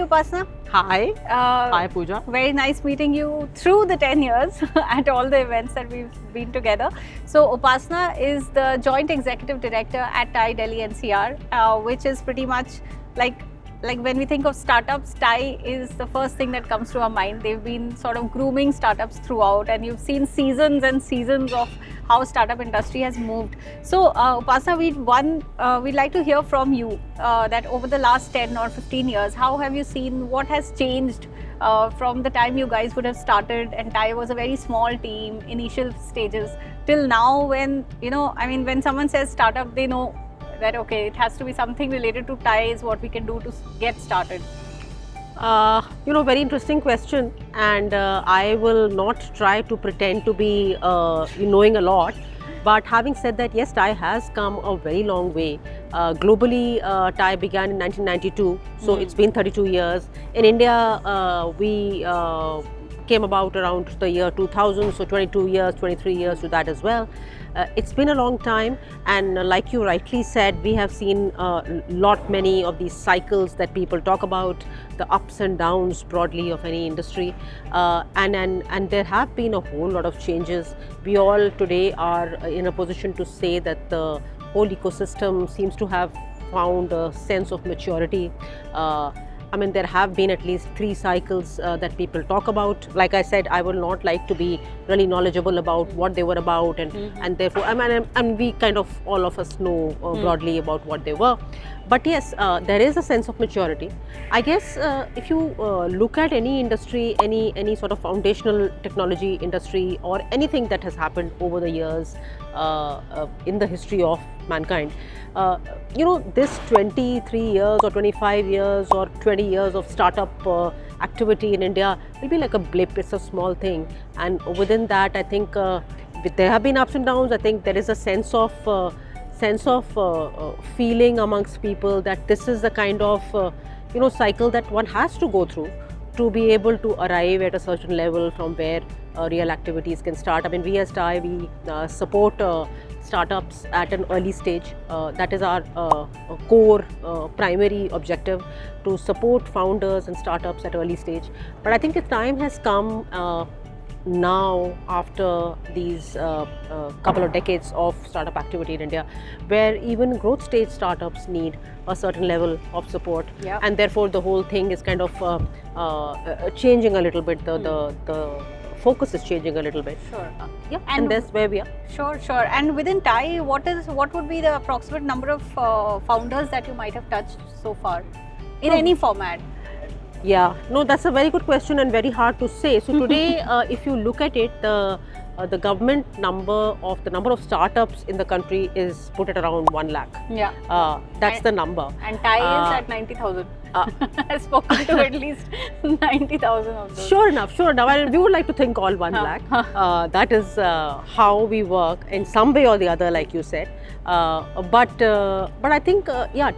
Upasana. Hi. Hi, Pooja. Very nice meeting you through the 10 years at all the events that we've been together. So Upasana is the Joint Executive Director at Tie Delhi NCR, which is pretty much like when we think of startups, Tie is the first thing that comes to our mind. They've been sort of grooming startups throughout, and you've seen seasons and seasons of how startup industry has moved. So Upasana, we'd like to hear from you that over the last 10 or 15 years, how have you seen what has changed from the time you guys would have started and Tie was a very small team, initial stages, till now when, when someone says startup, they know that okay, it has to be something related to Tie is what we can do to get started. Very interesting question, and I will not try to pretend to be knowing a lot. But having said that, yes, Tie has come a very long way. Globally, Tie began in 1992, so it's been 32 years. In India, we came about around the year 2000, so 22 years, 23 years to that as well. It's been a long time, and like you rightly said, we have seen many of these cycles that people talk about, the ups and downs broadly of any industry, and there have been a whole lot of changes. We all today are in a position to say that the whole ecosystem seems to have found a sense of maturity. There have been at least 3 cycles that people talk about. Like I said, I will not like to be really knowledgeable about what they were about, and therefore, and we kind of, all of us know broadly about what they were. But yes, there is a sense of maturity. I guess if you look at any industry, any sort of foundational technology industry, or anything that has happened over the years in the history of mankind, this 23 years or 25 years or 20 years of startup activity in India will be like a blip. It's a small thing, and within that, I think there have been ups and downs. I think there is a sense of feeling amongst people that this is the kind of cycle that one has to go through to be able to arrive at a certain level from where real activities can start. We as Tie, we support startups at an early stage. That is our core primary objective, to support founders and startups at early stage. But I think the time has come now, after these couple of decades of startup activity in India, where even growth stage startups need a certain level of support, and therefore the whole thing is kind of changing a little bit. The focus is changing a little bit. Sure. And that's where we are. Sure. And within Tie, what would be the approximate number of founders that you might have touched so far in any format? Yeah, no, that's a very good question and very hard to say. So today, if you look at it, the government number of startups in the country is put at around 1 lakh. Yeah. That's the number. And Tie is at 90,000. I've spoken to at least 90,000 of those. Sure enough. And we would like to think all 1 lakh. That is how we work in some way or the other, like you said. But I think,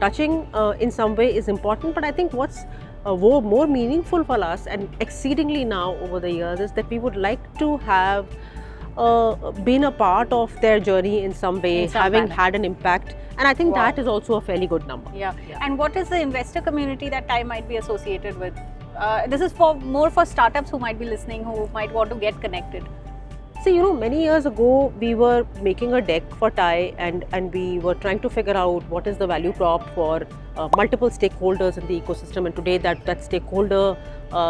touching in some way is important. But I think what's more meaningful for us, and exceedingly now over the years, is that we would like to have been a part of their journey in some way, having had an impact, and I think that is also a fairly good number. Yeah. And what is the investor community that Tie might be associated with? This is more for startups who might be listening, who might want to get connected. See, many years ago, we were making a deck for Tie, and we were trying to figure out what is the value prop for multiple stakeholders in the ecosystem. And today, that stakeholder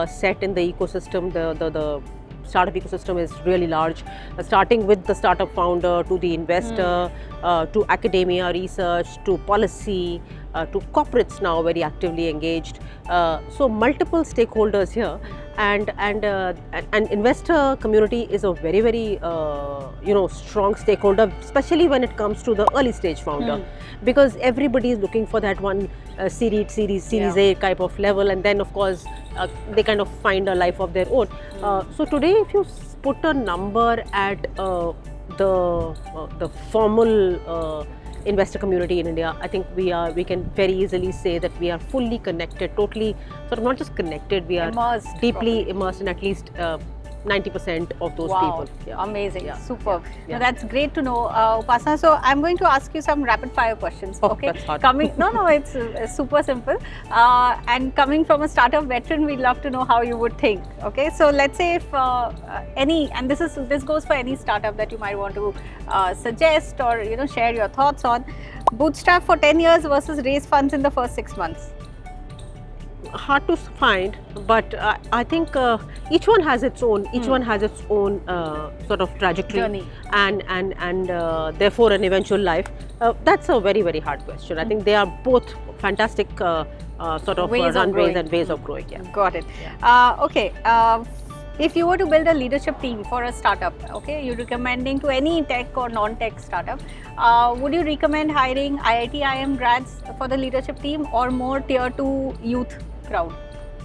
set in the ecosystem, the startup ecosystem is really large, starting with the startup founder to the investor, to academia, research, to policy, to corporates now very actively engaged. So multiple stakeholders here, and investor community is a very, very strong stakeholder, especially when it comes to the early stage founder, because everybody is looking for that one series A type of level, and then of course they kind of find a life of their own. So today, if you put a number at the formal investor community in India, I think we can very easily say that we are fully connected, totally, sort of not just connected, we are deeply immersed in at least 90% of those Wow, people. Yeah. amazing, Yeah. superb. Yeah. Now, that's great to know, Upasana. So I'm going to ask you some rapid fire questions. Oh, Okay, that's hard. no, it's super simple. And coming from a startup veteran, we'd love to know how you would think. Okay, so let's say if and this goes for any startup that you might want to suggest or share your thoughts on. Bootstrap for 10 years versus raise funds in the first 6 months. Hard to find, but I think each one has its own. Each one has its own sort of trajectory Journey. and therefore an eventual life. That's a very, very hard question. I think they are both fantastic sort of Ways of runways growing. and ways of growing. Yeah. Got it. Okay. If you were to build a leadership team for a startup, okay, you're recommending to any tech or non-tech startup, would you recommend hiring IIT IM grads for the leadership team or more tier 2 youth crowd?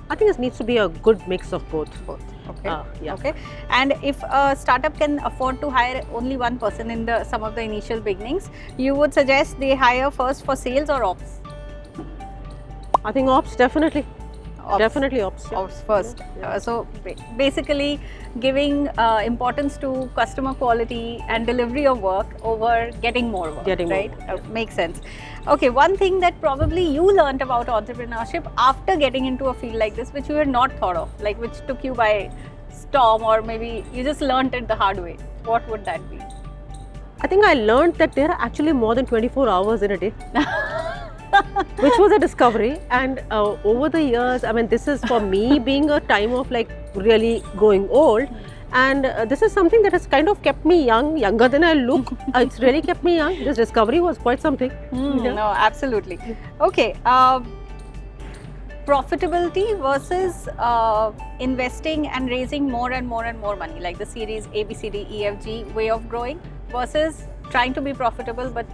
I think it needs to be a good mix of both. Okay. Yeah. Okay. And if a startup can afford to hire only one person in some of the initial beginnings, you would suggest they hire first for sales or ops? I think ops, definitely. Ops. Definitely ops. Yeah. Ops first. Yeah. So basically giving importance to customer quality and delivery of work over getting more work. Getting more right? work, yeah. Makes sense. Okay, one thing that probably you learned about entrepreneurship after getting into a field like this, which you had not thought of, like which took you by storm, or maybe you just learned it the hard way. What would that be? I think I learned that there are actually more than 24 hours in a day. Which was a discovery, and over the years, I mean, this is for me being a time of like really growing old, and this is something that has kind of kept me younger than I look. It's really kept me young. This discovery was quite something. Yeah. No, absolutely. Okay, profitability versus investing and raising more and more and more money, like the series A, B, C, D, E, F, G way of growing, versus trying to be profitable, but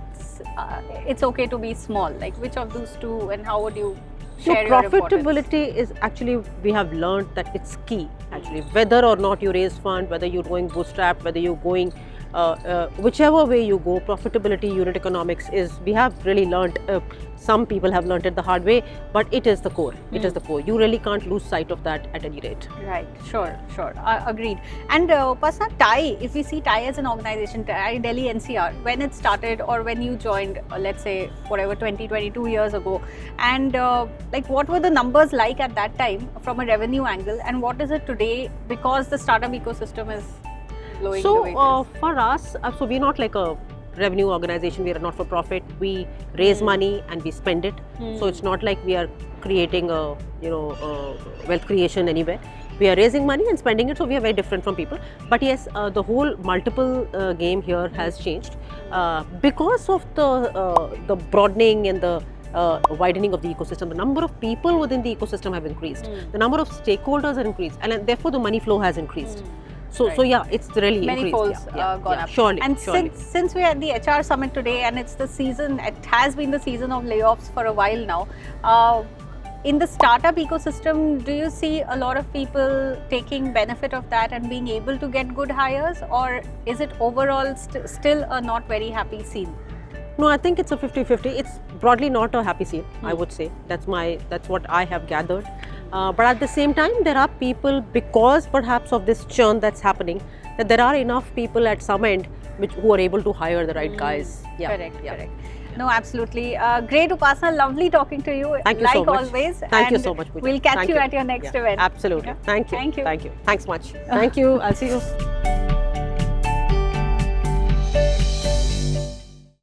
it's okay to be small. Like which of those two, and how would you share your importance? Profitability is actually, we have learned that it's key actually, whether or not you raise fund, whether you're going bootstrap, whether you're going whichever way you go, profitability, unit economics is, we have really learned, some people have learned it the hard way, but it is the core. It is the core. You really can't lose sight of that at any rate. Right, sure. Agreed. And Upasana, Tie, if we see Tie as an organization, Tie Delhi NCR, when it started or when you joined, let's say, whatever, 22 years ago, and like what were the numbers like at that time from a revenue angle, and what is it today, because the startup ecosystem is blowing the way it is? For us, so we're not like a revenue organization, we are not for profit. We raise money and we spend it. So it's not like we are creating a wealth creation anywhere. We are raising money and spending it, so we are very different from people. But yes, the whole multiple game here has changed because of the broadening and the widening of the ecosystem. The number of people within the ecosystem have increased. The number of stakeholders have increased, and therefore the money flow has increased. So yeah, it's really many increased. folds gone up. Surely. And surely. since we're at the HR Summit today, and it's the season, it has been the season of layoffs for a while now. In the startup ecosystem, do you see a lot of people taking benefit of that and being able to get good hires, or is it overall still a not very happy scene? No, I think it's a 50-50. It's broadly not a happy scene, I would say. That's what I have gathered. But at the same time, there are people, because perhaps of this churn that's happening, that there are enough people at some end who are able to hire the right guys. Yeah. Correct. No, absolutely. Great, Upasana. Lovely talking to you. Thank you so much. Like always. Thank you so much, Pooja. We'll catch Thank you at your next event. Absolutely. Yeah. Thank you. Thank you. Thanks much. Thank you. I'll see you.